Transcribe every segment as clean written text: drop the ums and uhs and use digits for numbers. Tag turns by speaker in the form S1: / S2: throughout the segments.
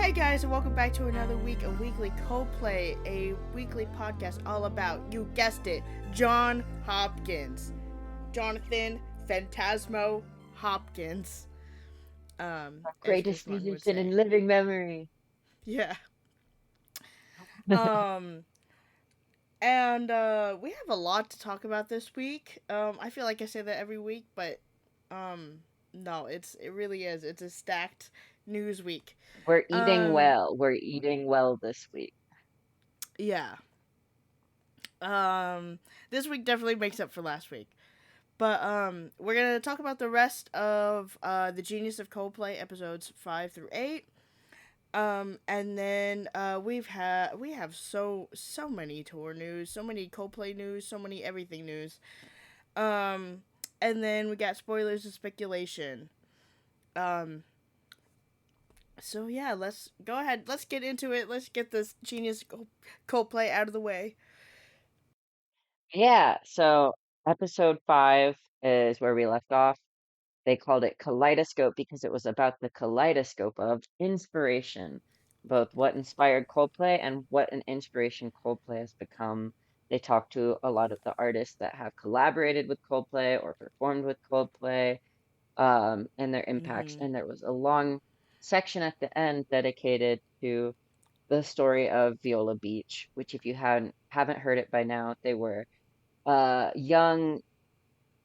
S1: Hey guys, and welcome back to another week of Weekly Coldplay, a weekly podcast all about, you guessed it, John Hopkins. Jonathan Phantasmo Hopkins, as Chris
S2: Greatest
S1: Martin would
S2: musician
S1: say.
S2: in living memory.
S1: Yeah. Um, and we have a lot to talk about this week. I feel like I say that every week, but um, no, it really is. It's a stacked news week.
S2: We're eating
S1: Um,
S2: well. We're eating well this week.
S1: yeah. Um, this week definitely makes up for last week. But we're gonna talk about the rest of the Genius of Coldplay episodes 5 through 8. And then we have so many tour news, so many Coldplay news, so many everything news. Um, and then we got spoilers and speculation. Um, so yeah, let's go ahead. Let's get into it. Let's get this Genius Coldplay out of the way.
S2: Yeah, so episode 5 is where we left off. They called it Kaleidoscope because it was about the kaleidoscope of inspiration, both what inspired Coldplay and what an inspiration Coldplay has become. They talked to a lot of the artists that have collaborated with Coldplay or performed with Coldplay, and their impacts.
S1: Mhm.
S2: And there was a long section at the end dedicated to the story of Viola Beach, which if you haven't heard it by now, they were a young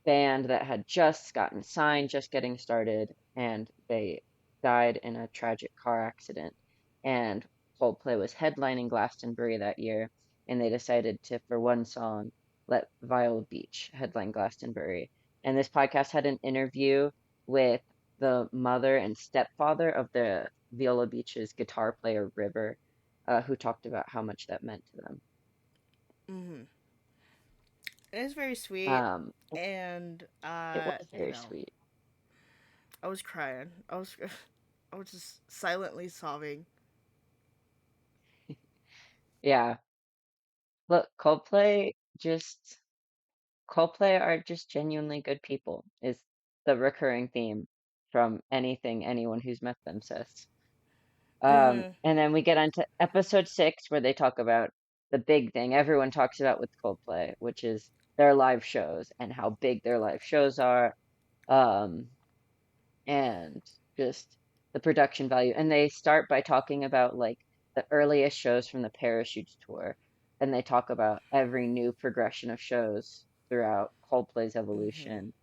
S2: band that had just gotten signed, just getting started, and they died in a tragic car accident. And Coldplay was headlining Glastonbury that year, and they decided to, for one song, let Viola Beach headline Glastonbury. And this podcast had an interview with the mother and stepfather of the Viola Beach's guitar player, River, who talked about how much that meant to them.
S1: Mhm. It's very sweet,
S2: Um,
S1: and
S2: it was very sweet.
S1: I was crying. I was just silently sobbing.
S2: Yeah. Look, just Coldplay are just genuinely good people, is the recurring theme from anyone who's met them says.
S1: Mhm.
S2: And then we get on to episode 6 where they talk about the big thing everyone talks about with Coldplay, which is their live shows and how big their live shows are, um, and just the production value. And they start by talking about like the earliest shows from the Parachutes tour, and they talk about every new progression of shows throughout Coldplay's
S1: Mhm.
S2: evolution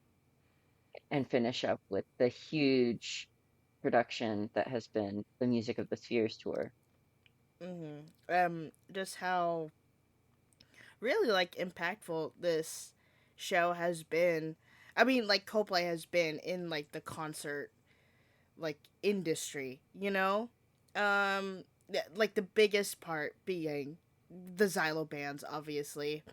S2: and finish up with the huge production that has been the Music of the Spheres tour.
S1: Mhm. Just how really like impactful this show has been. I mean, like Coldplay has been in like the concert like industry. Like the biggest part being the Xylo bands, obviously.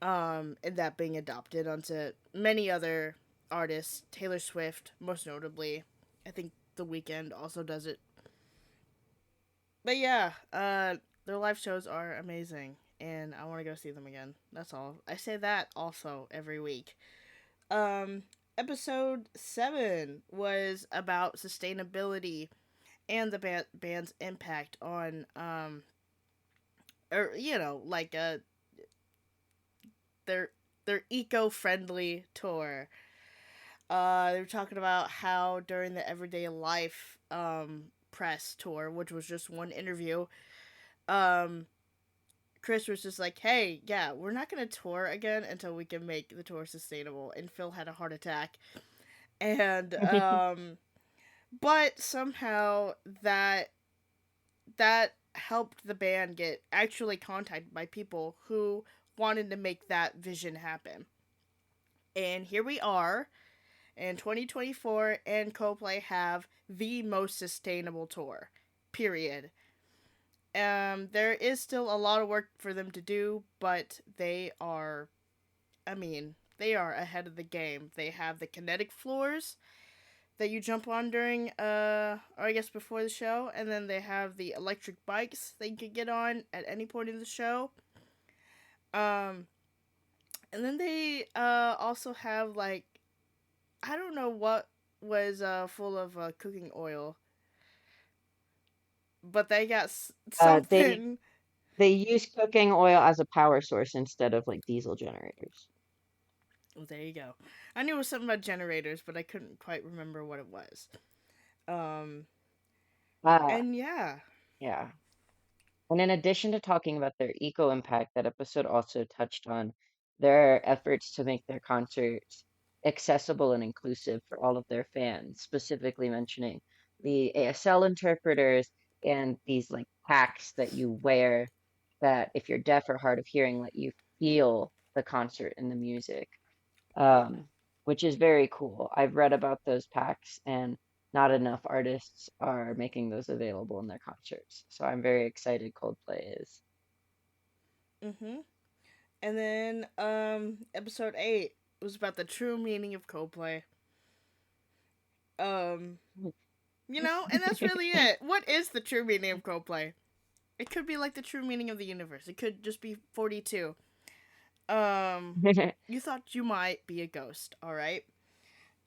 S1: And that being adopted onto many other artists. Taylor Swift, most notably. I think The Weeknd also does it. But yeah, their live shows are amazing, and I want to go see them again. That's all. I say that also every week. Um, Episode 7 was about sustainability and the band's impact on or like their eco-friendly tour. They were talking about how during the Everyday Life press tour, which was just one interview, um, Chris was just like, "Hey, yeah, we're not gonna tour again until we can make the tour sustainable." And Phil had a heart attack, and but somehow that helped the band get actually contacted by people who wanted to make that vision happen. And here we are in 2024, and Coldplay have the most sustainable tour. Period. There is still a lot of work for them to do, but they are, I mean, they are ahead of the game. They have the kinetic floors that you jump on during, or I guess before the show, and then they have the electric bikes that you can get on at any point in the show. Um, and then they also have like I don't know what was full of cooking oil. but they got
S2: Uh, they
S1: something.
S2: they use cooking oil as a power source instead of like diesel generators.
S1: Well, there you go. I knew it was something about generators, but I couldn't quite remember what it was. Um,
S2: Uh,
S1: and yeah.
S2: yeah. And in addition to talking about their eco impact, that episode also touched on their efforts to make their concerts accessible and inclusive for all of their fans, specifically mentioning the ASL interpreters and these like packs that you wear that if you're deaf or hard of hearing, let you feel the concert and the music, um, which is very cool. I've read about those packs, and not enough artists are making those available in their concerts. So I'm very excited Coldplay is.
S1: Mhm. And then episode 8 was about the true meaning of Coldplay. Um, and that's really it. What is the true meaning of Coldplay? It could be like the true meaning of the universe. It could just be 42. Um, you thought you might be a ghost, all right?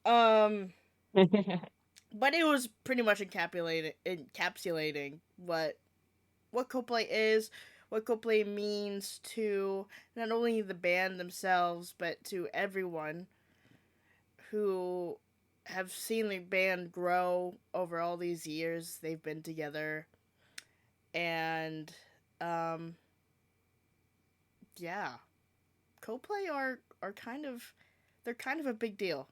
S1: Um, but it was pretty much encapsulating what Coldplay is, what Coldplay means to not only the band themselves, but to everyone who have seen the band grow over all these years they've been together. And um, yeah, Coldplay are kind of they're kind of a big deal.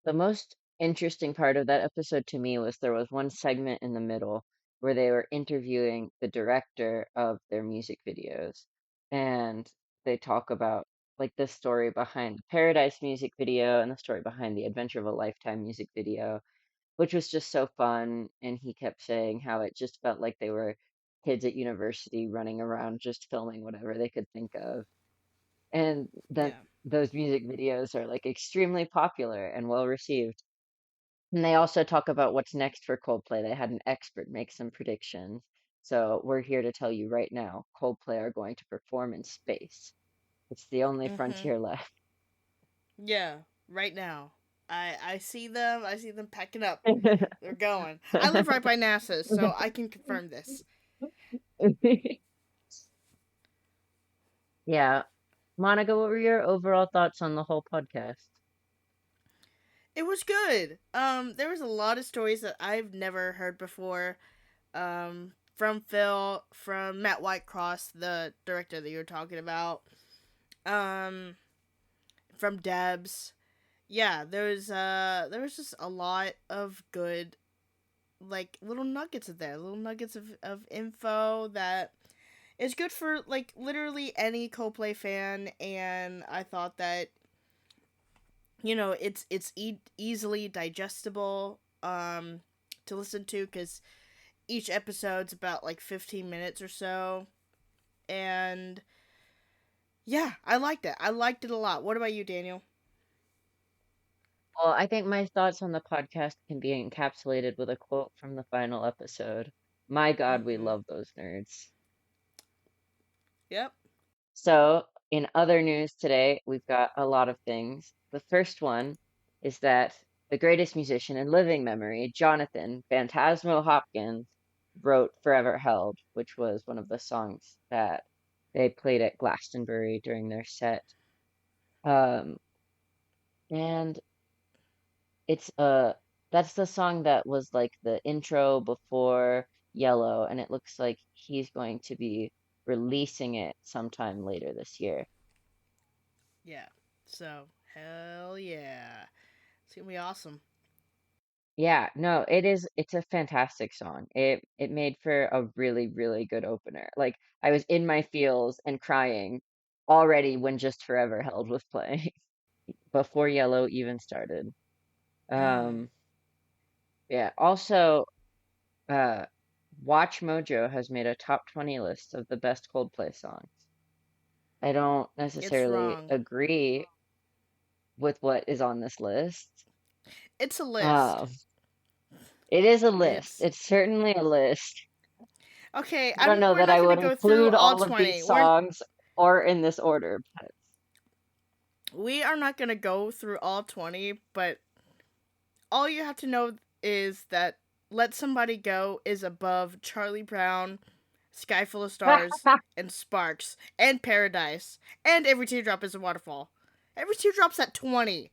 S2: The most interesting part of that episode to me was there was one segment in the middle where they were interviewing the director of their music videos, and they talk about like the story behind the Paradise music video and the story behind the Adventure of a Lifetime music video, which was just so fun. And he kept saying how it just felt like they were kids at university running around just filming whatever they could think of. And then
S1: Yeah.
S2: those music videos are like extremely popular and well received. And they also talk about what's next for Coldplay. They had an expert make some predictions. So we're here to tell you right now, Coldplay are going to perform in space. It's the only
S1: Mhm.
S2: frontier left.
S1: Yeah. Right now, I see them. I see them packing up. They're going. I live right by NASA, so I can confirm this.
S2: Yeah. Monica, what were your overall thoughts on the whole podcast?
S1: It was good. There was a lot of stories that I've never heard before. From Phil, from Matt Whitecross, the director that you were talking about. Um, from Debs. Yeah, there was just a lot of good like little nuggets of there, little nuggets of info that is good for like literally any Coldplay fan, and I thought that it's easily digestible to listen to because each episode's about like 15 minutes or so, and yeah, I liked it. I liked it a lot. What about you, Daniel?
S2: Well, I think my thoughts on the podcast can be encapsulated with a quote from the final episode. My God, we
S1: Mm-hmm.
S2: love those nerds.
S1: Yep.
S2: So, in other news today, we've got a lot of things. The first one is that the greatest musician in living memory, Jonathan Phantasmo Hopkins, wrote Forever Held, which was one of the songs that they played at Glastonbury during their set. Um, and it's that's the song that was like the intro before Yellow, and it looks like he's going to be releasing it sometime later this year.
S1: Yeah. So hell yeah, it's gonna be awesome.
S2: Yeah, no, it's a fantastic song. It made for a really, really good opener. Like I was in my feels and crying already when Just Forever Held was playing before Yellow even started.
S1: Mm.
S2: Um, yeah, also uh Watch Mojo has made a top 20 list of the best Coldplay songs. I don't
S1: It's
S2: necessarily
S1: wrong.
S2: agree with what is on this list.
S1: It's a list.
S2: Um, it is a list.
S1: It's
S2: It's certainly a list.
S1: okay.
S2: I don't know
S1: We're
S2: that
S1: not
S2: I
S1: gonna
S2: would
S1: go through
S2: include
S1: all
S2: all of these
S1: 20.
S2: songs or in this order, but
S1: We are not gonna go through all 20, but all you have to know is that Let Somebody Go is above Charlie Brown, Sky Full of Stars, and Sparks, and Paradise, and Every Teardrop is a Waterfall. Every Teardrop's at 20.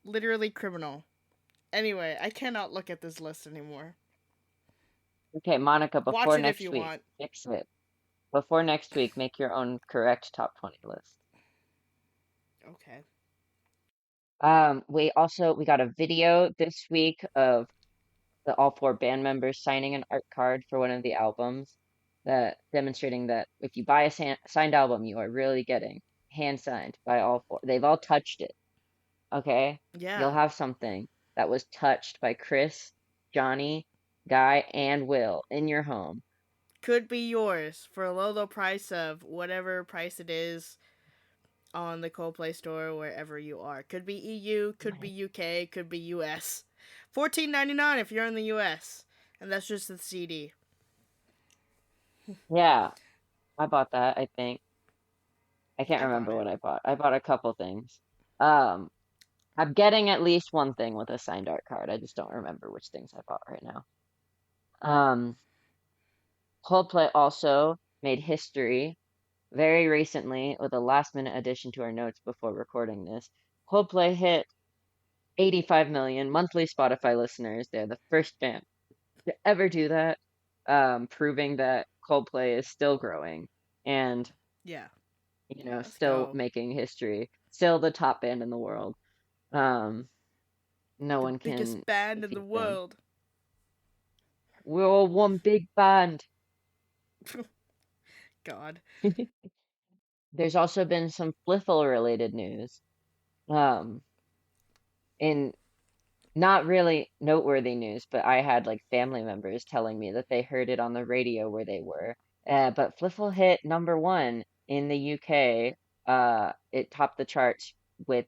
S1: Literally criminal. Anyway, I cannot look at this list anymore.
S2: Okay, Monica,
S1: Watch
S2: before
S1: it if
S2: next
S1: you
S2: week,
S1: want.
S2: fix it. Before next week, make your own correct top 20 list.
S1: Okay.
S2: We got a video this week of the all four band members signing an art card for one of the albums that demonstrating that if you buy a signed album, you are really getting hand signed by all four. They've all touched it. Okay? You'll
S1: Yeah.
S2: have something that was touched by Chris, Johnny, Guy, and Will in your home.
S1: Could be yours for a low, low price of whatever price it is on the Coldplay store wherever you are. Could be EU, could be UK, could be US. 14.99 if you're in the US. And that's just the CD.
S2: Yeah, I bought that, I think. I can't
S1: I bought
S2: remember
S1: it.
S2: what I bought. I bought a couple things. Um, I'm getting at least one thing with a signed art card. I just don't remember which things I bought right now. Um, Coldplay also made history very recently with a last minute addition to our notes before recording this. Coldplay hit 85 million monthly Spotify listeners. They're the first band to ever do that, proving that Coldplay is still growing and,
S1: Yeah. Let's
S2: still
S1: go.
S2: making history, still the top band in the world. Um, no
S1: The
S2: one can
S1: biggest band in the
S2: defeat them.
S1: world.
S2: We're all one big band.
S1: God.
S2: There's also been some Fliffle related news. Um, in not really noteworthy news, but I had like family members telling me that they heard it on the radio where they were. But Fliffle hit number one in the UK. It topped the charts with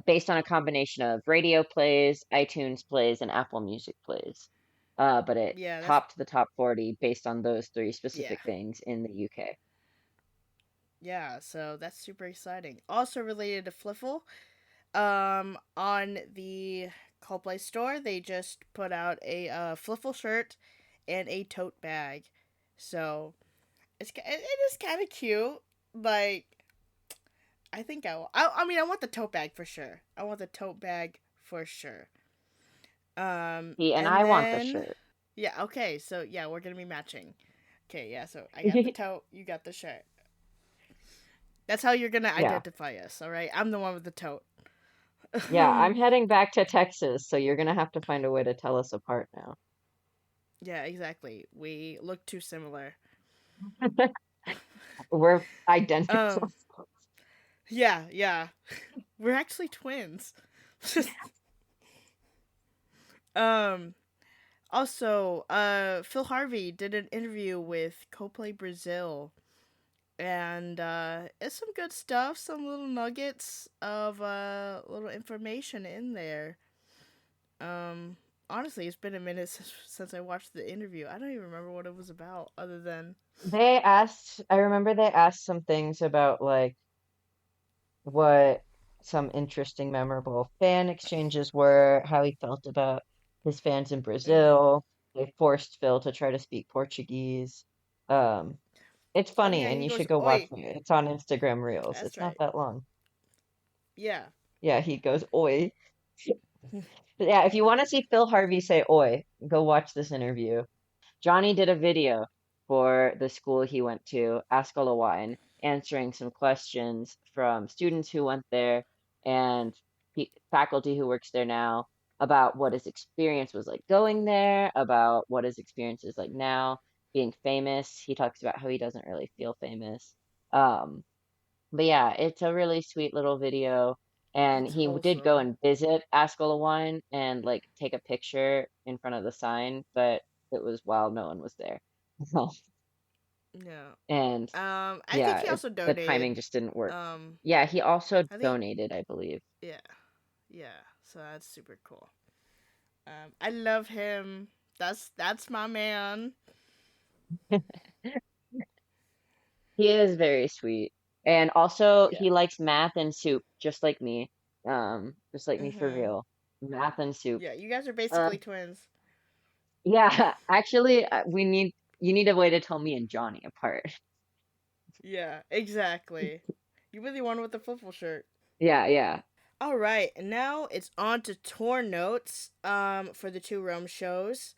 S2: based on a combination of radio plays, iTunes plays, and Apple Music plays. But it
S1: Yeah, that's
S2: topped the top 40 based on those three
S1: yeah.
S2: specific things in the UK.
S1: Yeah, so that's super exciting. Also related to Fliffle, on the Coldplay store, they just put out a Fliffle shirt and a tote bag. So it is kind of cute. Like I think I mean I want the tote bag for sure. I want the tote bag for sure.
S2: See, and
S1: And
S2: I want the
S1: then
S2: shirt.
S1: yeah, okay, so yeah, we're gonna be matching. Okay, yeah, so I got the tote, you got the shirt. That's how you're gonna
S2: Yeah.
S1: identify us, all right? I'm the one with the tote.
S2: Yeah, I'm heading back to Texas, so you're gonna have to find a way to tell us apart now.
S1: Yeah, exactly. We look too similar.
S2: We're identical.
S1: Um, yeah, yeah. We're actually twins. um, Also, Phil Harvey did an interview with Coldplay Brazil, and it's some good stuff. Some little nuggets of little information in there. Um, Honestly, it's been a minute since I watched the interview. I don't even remember what it was about, other than
S2: I remember they asked some things about like what some interesting, memorable fan exchanges were, how he felt about his fans in
S1: mm-hmm.
S2: Brazil. They forced Phil to try to speak Portuguese. Um, it's
S1: Oh
S2: funny,
S1: yeah,
S2: and
S1: he
S2: you
S1: goes
S2: should go watch
S1: oi.
S2: it. It's on Instagram Reels.
S1: That's
S2: It's not
S1: right.
S2: that long.
S1: Yeah.
S2: Yeah, he goes, oi. But yeah, if you want to see Phil Harvey say oi, go watch this interview. Johnny did a video for the school he went to, Askell answering some questions from students who went there and faculty who works there now about what his experience was like going there, about what his experience is like now being famous. He talks about how he doesn't really feel famous. Um, but yeah, it's a really sweet little video. And
S1: It's
S2: he did go
S1: wholesome.
S2: and visit Askell and like take a picture in front of the sign, but it was while no one was there.
S1: Yeah.
S2: And
S1: I think
S2: yeah,
S1: he also
S2: the timing
S1: donated.
S2: just didn't work.
S1: Um,
S2: Yeah, he also
S1: I think
S2: donated, I believe.
S1: yeah, yeah. So that's super cool. I love him. That's my man.
S2: He is very sweet. And also
S1: Yeah.
S2: he likes math and soup, just like me. Just like me for
S1: Mhm.
S2: real. Math and soup.
S1: Yeah, you guys are
S2: Uh,
S1: basically twins.
S2: Yeah, actually, you need a way to tell me and Johnny apart.
S1: Yeah, exactly. You really one with the football shirt.
S2: Yeah, yeah.
S1: All right, and now it's on to tour notes for the two Rome shows.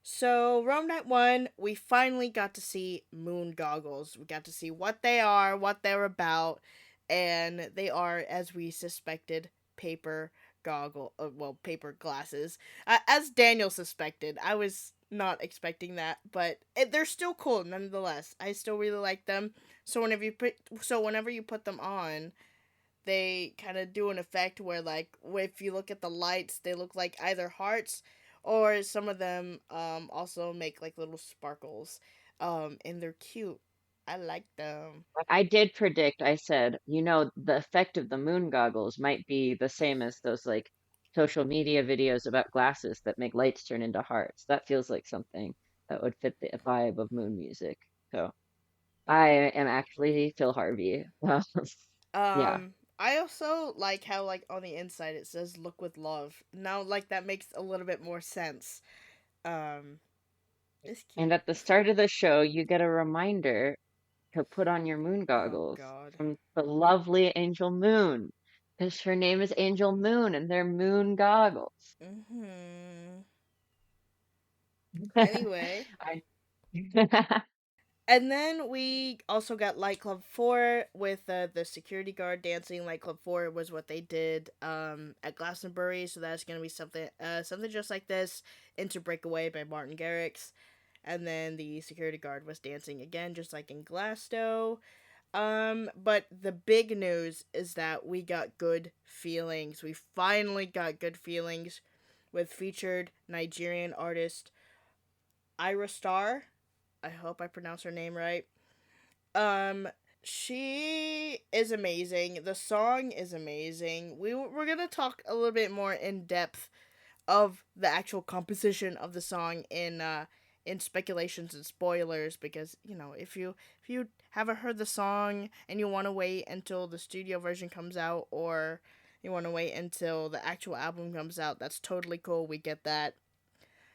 S1: So, Rome Night 1, we finally got to see moon goggles. We got to see what they are, what they're about, and they are, as we suspected, paper glasses. As Daniel suspected. I was not expecting that, but they're still cool nonetheless. I still really like them. Whenever you put them on, they kind of do an effect where like if you look at the lights they look like either hearts, or some of them also make like little sparkles, and they're cute. I like them.
S2: I did predict, I said, the effect of the moon goggles might be the same as those like social media videos about glasses that make lights turn into hearts. That feels like something that would fit the vibe of moon music. So I am actually Phil Harvey. Yeah.
S1: I also like how like on the inside it says look with love. Now like that makes a little bit more sense. um it's
S2: And
S1: cute.
S2: at the start of the show, you get a reminder to put on your moon
S1: Oh
S2: goggles
S1: god.
S2: from the lovely Angel Moon, because her name is Angel Moon and they're moon goggles.
S1: Mhm. Anyway,
S2: I
S1: and then we also got Light Club 4 with the security guard dancing. Light Club 4 was what they did at Glastonbury, so that's going to be something just like this, Into Breakaway by Martin Garrix. And then the security guard was dancing again, just like in Glasto. But the big news is that we got Good Feelings. We finally got Good Feelings with featured Nigerian artist Ira Star. I hope I pronounced her name right. Um, she is amazing. The song is amazing. We're gonna talk a little bit more in depth of the actual composition of the song in speculations and spoilers, because if you haven't heard the song and you want to wait until the studio version comes out, or you want to wait until the actual album comes out, that's totally cool. We get that.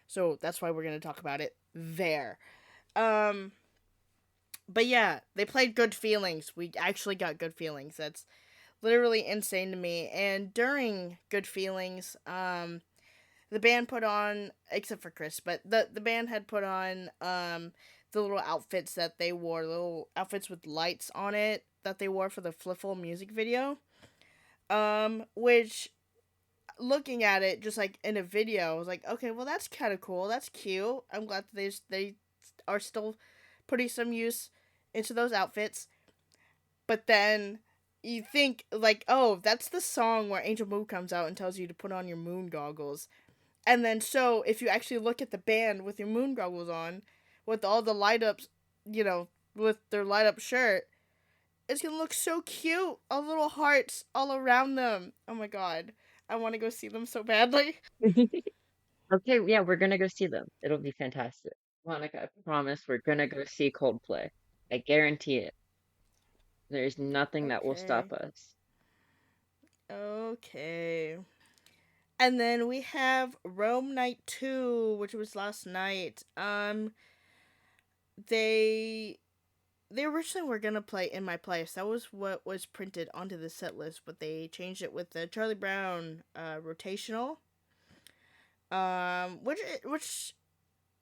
S1: So that's why we're gonna talk about it there. Um, but yeah, they played Good Feelings. We actually got Good Feelings. That's literally insane to me. And during Good Feelings, the band put on, except for Chris, but the band had put on the little outfits that they wore, little outfits with lights on it that they wore for the Fliffle music video. Which, looking at it just like in a video, I was like, okay, well that's kind of cool. That's cute. I'm glad that they are still putting some use into those outfits. But then you think like, oh, that's the song where Angel Moon comes out and tells you to put on your moon goggles. And then so if you actually look at the band with your moon goggles on, with all the light ups, with their light up shirt, it's gonna look so cute. All little hearts all around them. Oh my god. I wanna go see them so badly.
S2: Okay, yeah, we're gonna go see them. It'll be fantastic. Monica, I promise we're gonna go see Coldplay. I guarantee it. There's nothing that will
S1: Okay.
S2: stop us.
S1: Okay. And then we have Rome Night 2, which was last night. They they originally were gonna play In My Place. That was what was printed onto the set list, but they changed it with the Charlie Brown rotational. Which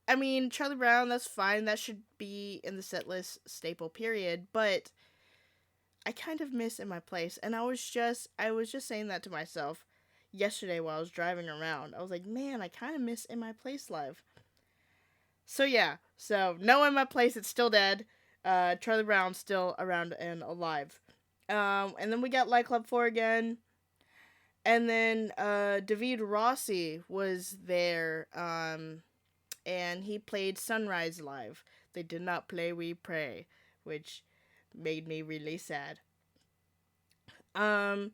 S1: I mean, Charlie Brown, that's fine. That should be in the set list staple period. But I kind of miss In My Place, and I was just saying that to myself yesterday while I was driving around. I was like, man, I kind of miss In My Place live. So yeah, so no In My Place, it's still dead. Charlie Brown's still around and alive. And then we got Light Club 4 again. And then David Rossi was there, and he played Sunrise live. They did not play We Pray, which made me really sad. Um,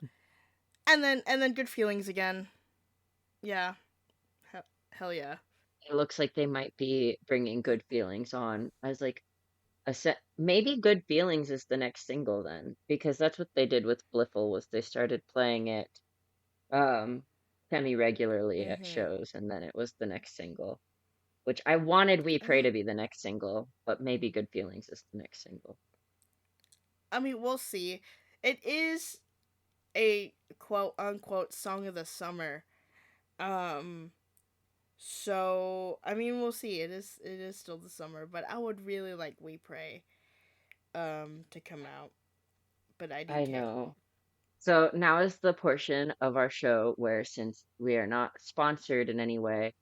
S1: and then Good Feelings again. Yeah, hell yeah.
S2: It looks like they might be bringing Good Feelings on as like maybe Good Feelings is the next single then, because that's what they did with Bliffle was they started playing it um semi regularly at
S1: Mhm.
S2: shows and then it was the next single. which I wanted We Pray
S1: Uh,
S2: to be the next single, but maybe Good Feelings is the next single.
S1: I mean, we'll see. It is a quote unquote song of the summer. Um, so I mean, we'll see. It is still the summer, but I would really like We Pray to come out, but I do
S2: I
S1: too.
S2: know. So now is the portion of our show where, since we are not sponsored in any way,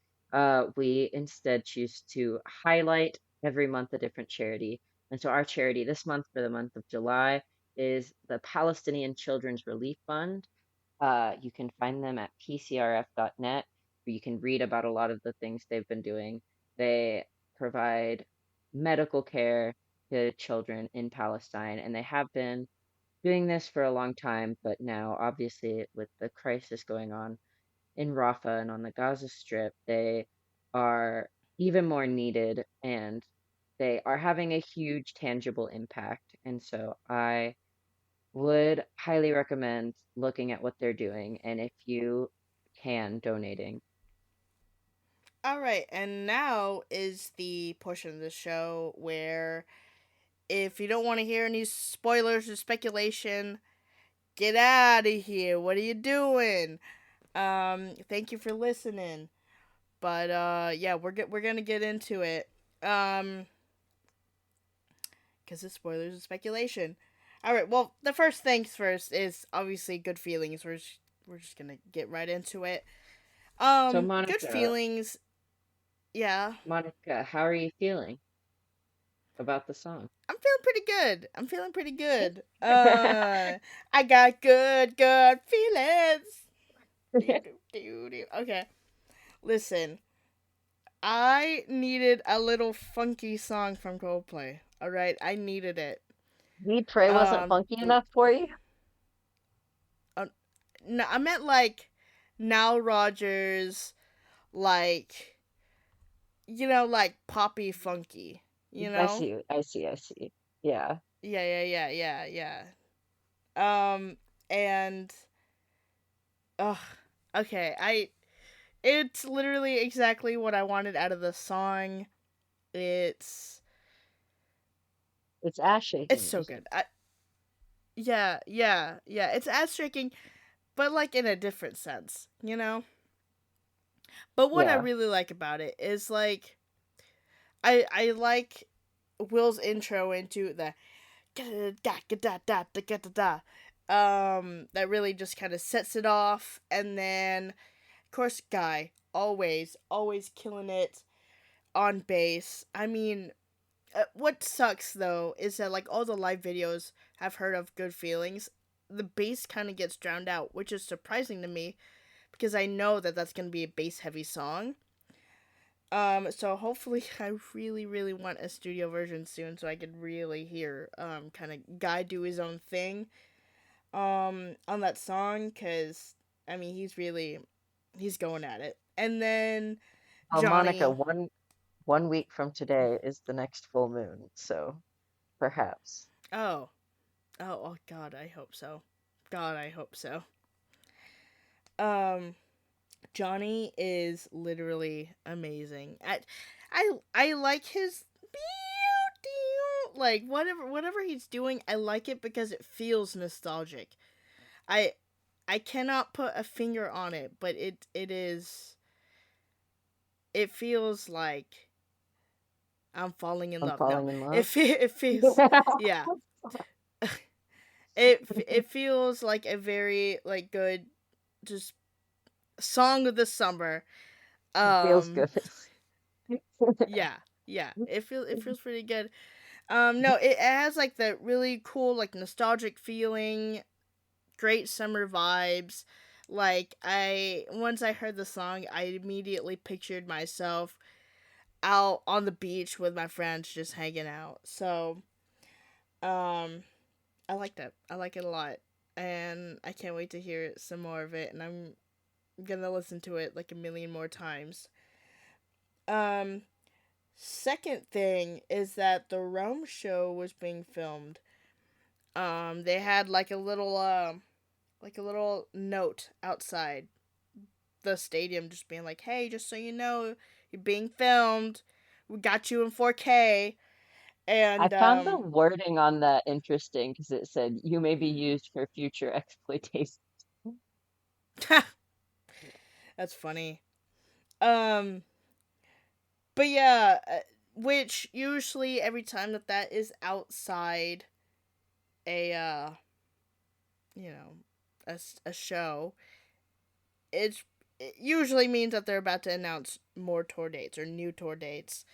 S2: we instead choose to highlight every month a different charity. And so our charity this month, for the month of July, is the Palestinian Children's Relief Fund. You can find them at pcrf.net, where you can read about a lot of the things they've been doing. They provide medical care to children in Palestine, and they have been doing this for a long time, but now, obviously, with the crisis going on in Rafah and on the Gaza Strip, they are even more needed, and they are having a huge tangible impact. And so I would highly recommend looking at what they're doing, and if you can, donating.
S1: All right, and now is the portion of the show where if you don't want to hear any spoilers or speculation, get out of here. What are you doing? Thank you for listening. But yeah, we're gonna get into it. Um, because it's spoilers and speculation. All right. Well, the first things first is obviously good feelings. We're just gonna get right into it.
S2: So,
S1: Good
S2: Monica,
S1: feelings. Yeah,
S2: Monica, how are you feeling about the song?
S1: I'm feeling pretty good. I'm feeling pretty good. I got good feelings. Okay, listen. I needed a little funky song from Coldplay. All right, I needed it.
S2: Need Pray wasn't funky
S1: The
S2: enough for you?
S1: uh, no, I meant like Now Rogers, like like poppy funky. You
S2: I
S1: know?
S2: see, I see, I see. Yeah.
S1: Yeah. And ugh, okay, it's literally exactly what I wanted out of the song. It's
S2: It's ass
S1: it's
S2: shaking,
S1: so
S2: isn't
S1: good. Yeah. It's ass shaking, but like in a different sense, you know. But
S2: it?
S1: what I
S2: Yeah.
S1: really like about it is like I like Will's intro into the that really just kind of sets it off, and then of course Guy always killing it on bass. I mean, what sucks though is that like all the live videos I've heard of Good Feelings, the bass kind of gets drowned out, which is surprising to me because I know that that's going to be a bass heavy song. So hopefully I really want a studio version soon so I could really hear kind of Guy do his own thing on that song, cuz I mean he's going at it. And then
S2: Oh, Monica,
S1: Johnny.
S2: one week from today is the next full moon, so perhaps.
S1: Oh. Oh god, I hope so. God, I hope so. Um Johnny is literally amazing. I like his like whatever he's doing, I like it because it feels nostalgic. I I cannot put a finger on it, but it feels like I'm falling in
S2: I'm
S1: love. No,
S2: falling in love.
S1: it feels yeah. It feels like a very like good just song of the summer.
S2: It feels
S1: Um
S2: good.
S1: yeah. Yeah. It feels pretty good. No, it has like the really cool like nostalgic feeling, great summer vibes. Like I once I heard the song, I immediately pictured myself out on the beach with my friends just hanging out. So, um I like that. I like it a lot. And I can't wait to hear some more of it, and I'm gonna listen to it like a million more times. Um Second thing is that the Rome show was being filmed. They had like a little note outside the stadium just being like, "Hey, just so you know, you're being filmed. We got you in 4K."
S2: I
S1: And
S2: found the wording on that interesting because it said you may be used for future exploitation.
S1: that's funny. Um, but yeah, which usually every time that is outside a you know, a show, it's it usually means that they're about to announce more tour dates or new tour dates.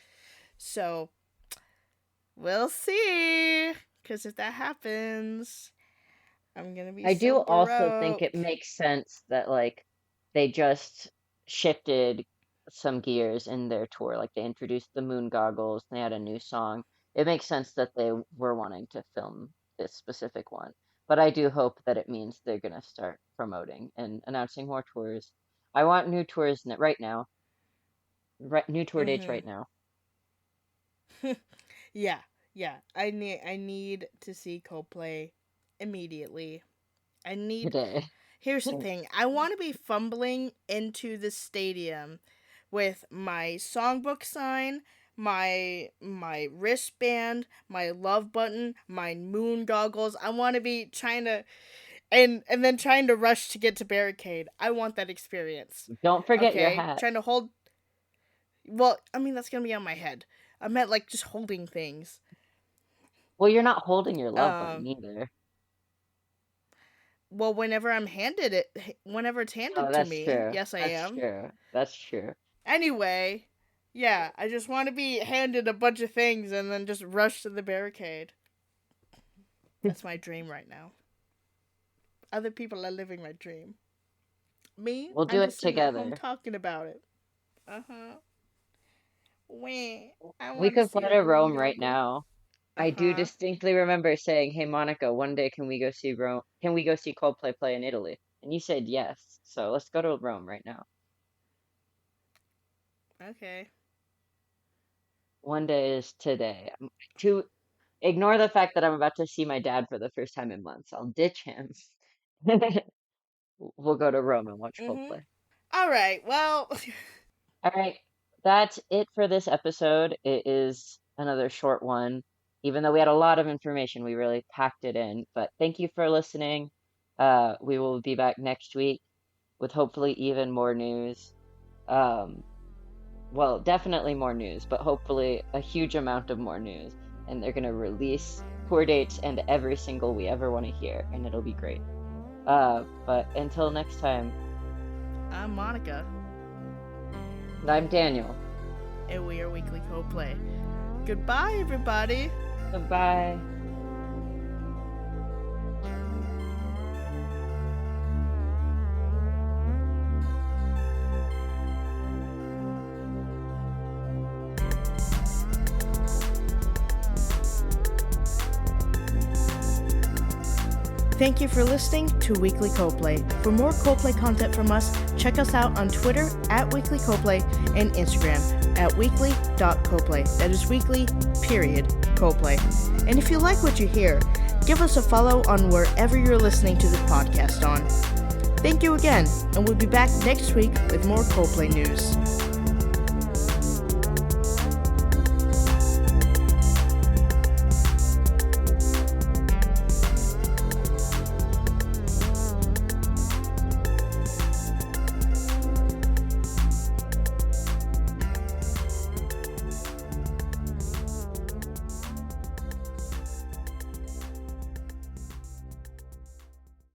S1: So we'll see. Because if that happens, I'm gonna be
S2: I
S1: so
S2: do also think it
S1: broke.
S2: makes sense that like they just shifted some gears in their tour. Like they introduced the moon goggles, they had a new song. It makes sense that they were wanting to film this specific one. But I do hope that it means they're gonna start promoting and announcing more tours. I want new tours right now. Right, new tour dates
S1: Mm-hmm.
S2: right now.
S1: Yeah, yeah. I need to see Coldplay immediately. I need.
S2: Today.
S1: Here's the thing. I want to be fumbling into the stadium with my songbook sign, my wristband, my love button, my moon goggles. I want to be trying to and then trying to rush to get to barricade. I want that experience.
S2: Don't forget your
S1: Okay?
S2: hat.
S1: Trying to hold. Well, I mean that's gonna be on my head. I meant like just holding things.
S2: Well, you're not holding your love button
S1: Um.
S2: either.
S1: Well, whenever it's
S2: Oh,
S1: handed to
S2: that's
S1: me,
S2: true.
S1: yes, I
S2: That's
S1: am.
S2: true. That's true.
S1: Anyway, yeah, I just want to be handed a bunch of things and then just rush to the barricade. That's my dream right now. Other people are living my dream. Me,
S2: We'll do
S1: I'm
S2: it
S1: just sitting at home
S2: together.
S1: talking about it. Uh huh. Wait, I
S2: We
S1: want to
S2: could
S1: see
S2: fly
S1: a
S2: to
S1: moon
S2: Rome right
S1: goggle.
S2: now.
S1: Uh
S2: I do
S1: huh.
S2: distinctly remember saying, "Hey Monica, one day can we go see Rome? Can we go see Coldplay play in Italy?" And you said yes. So let's go to Rome right now.
S1: Okay.
S2: One day is today. To ignore the fact that I'm about to see my dad for the first time in months. I'll ditch him. We'll go to Rome and watch
S1: Mhm.
S2: Coldplay.
S1: All right. Well.
S2: All right, that's it for this episode. It is another short one. Even though we had a lot of information, we really packed it in. But thank you for listening. We will be back next week with hopefully even more news. Um, well, definitely more news, but hopefully a huge amount of more news. And they're gonna release tour dates and every single we ever want to hear, and it'll be great. But until next time,
S1: I'm Monica,
S2: I'm Daniel.
S1: and we are Weekly Coldplay. Goodbye, everybody.
S2: Goodbye.
S1: Thank you for listening to Weekly Coldplay. For more Coldplay content from us, check us out on Twitter at Weekly Coldplay and Instagram at weekly.coldplay. That is weekly, period, Coldplay. And if you like what you hear, give us a follow on wherever you're listening to this podcast on. Thank you again, and we'll be back next week with more Coldplay news.